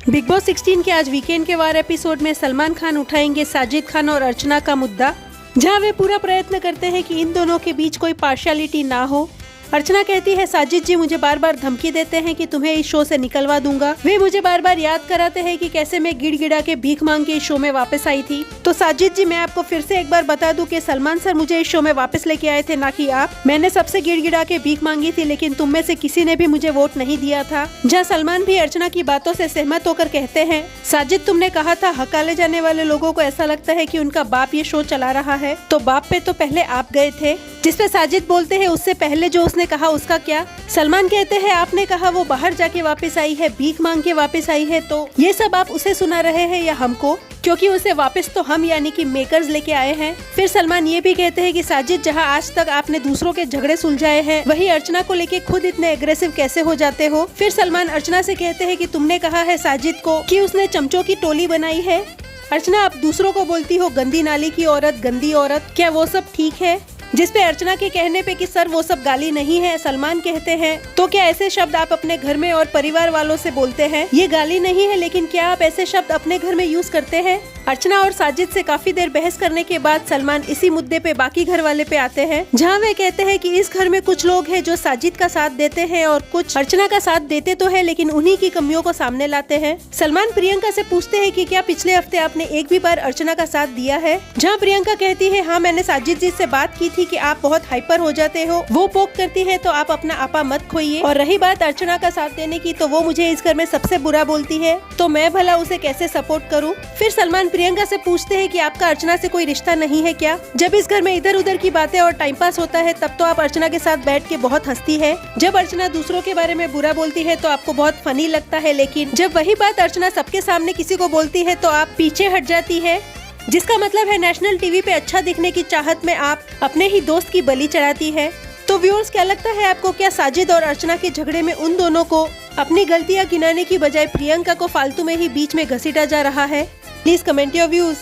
Big boss 16 के आज weekend के वार एपिसोड में सलमान खान उठाएंगे साजिद खान और अर्चना का मुद्दा, जहां वे पूरा प्रयत्न करते हैं कि इन दोनों के बीच कोई पार्शियलिटी ना हो। अर्चना कहती है साजिद जी मुझे बार बार धमकी देते हैं कि तुम्हें इस शो से निकलवा दूंगा। वे मुझे बार बार याद कराते हैं कि कैसे मैं गिड़गिड़ा के भीख मांग के इस शो में वापस आई थी। तो साजिद जी मैं आपको फिर से एक बार बता दूं कि सलमान सर मुझे इस शो में वापस लेके आए थे, ना कि आप। मैंने सबसे गिड़गिड़ा के भीख मांगी थी, लेकिन तुम में से किसी ने भी मुझे वोट नहीं दिया था। जहाँ सलमान भी अर्चना की बातों से सहमत होकर कहते हैं साजिद तुमने कहा था हकाले जाने वाले लोगों को ऐसा लगता है कि उनका बाप ये शो चला रहा है, तो बाप पे तो पहले आप गए थे। जिसपे साजिद बोलते हैं उससे पहले जो उसने कहा उसका क्या। सलमान कहते हैं आपने कहा वो बाहर जाके वापस आई है, भीख मांग के वापस आई है, तो ये सब आप उसे सुना रहे हैं या हमको, क्योंकि उसे वापस तो हम यानी कि मेकर्स लेके आए हैं। फिर सलमान ये भी कहते हैं कि साजिद जहां आज तक आपने दूसरों के झगड़े सुलझाए हैं, वही अर्चना को लेके खुद इतने एग्रेसिव कैसे हो जाते हो। फिर सलमान अर्चना से कहते हैं कि तुमने कहा है साजिद को कि उसने चमचों की टोली बनाई है। अर्चना आप दूसरों को बोलती हो गंदी नाली की औरत, गंदी औरत, क्या वो सब ठीक है। जिसपे अर्चना के कहने पे कि सर वो सब गाली नहीं है, सलमान कहते हैं तो क्या ऐसे शब्द आप अपने घर में और परिवार वालों से बोलते हैं, ये गाली नहीं है, लेकिन क्या आप ऐसे शब्द अपने घर में यूज करते हैं। अर्चना और साजिद से काफी देर बहस करने के बाद सलमान इसी मुद्दे पे बाकी घर वाले पे आते हैं, जहाँ वे कहते हैं कि इस घर में कुछ लोग हैं जो साजिद का साथ देते हैं और कुछ अर्चना का साथ देते तो है, लेकिन उन्हीं की कमियों को सामने लाते हैं। सलमान प्रियंका से पूछते हैं कि क्या पिछले हफ्ते आपने एक भी बार अर्चना का साथ दिया है, जहाँ प्रियंका कहती है हाँ मैंने साजिद जी से बात की थी कि आप बहुत हाइपर हो जाते हो, वो पोक करती है तो आप अपना आपा मत खोइए। और रही बात अर्चना का साथ देने की, तो वो मुझे इस घर में सबसे बुरा बोलती है, तो मैं भला उसे कैसे सपोर्ट करूं। फिर सलमान प्रियंका से पूछते हैं कि आपका अर्चना से कोई रिश्ता नहीं है क्या। जब इस घर में इधर उधर की बातें और टाइम पास होता है तब तो आप अर्चना के साथ बैठ के बहुत हंसती है। जब अर्चना दूसरों के बारे में बुरा बोलती है तो आपको बहुत फनी लगता है, लेकिन जब वही बात अर्चना सबके सामने किसी को बोलती है तो आप पीछे हट जाती है, जिसका मतलब है नेशनल टीवी पे अच्छा दिखने की चाहत में आप अपने ही दोस्त की बलि चढ़ाती है। तो व्यूअर्स क्या लगता है आपको, क्या साजिद और अर्चना के झगड़े में उन दोनों को अपनी गलतियां गिनाने की बजाय प्रियंका को फालतू में ही बीच में घसीटा जा रहा है। Please comment your views.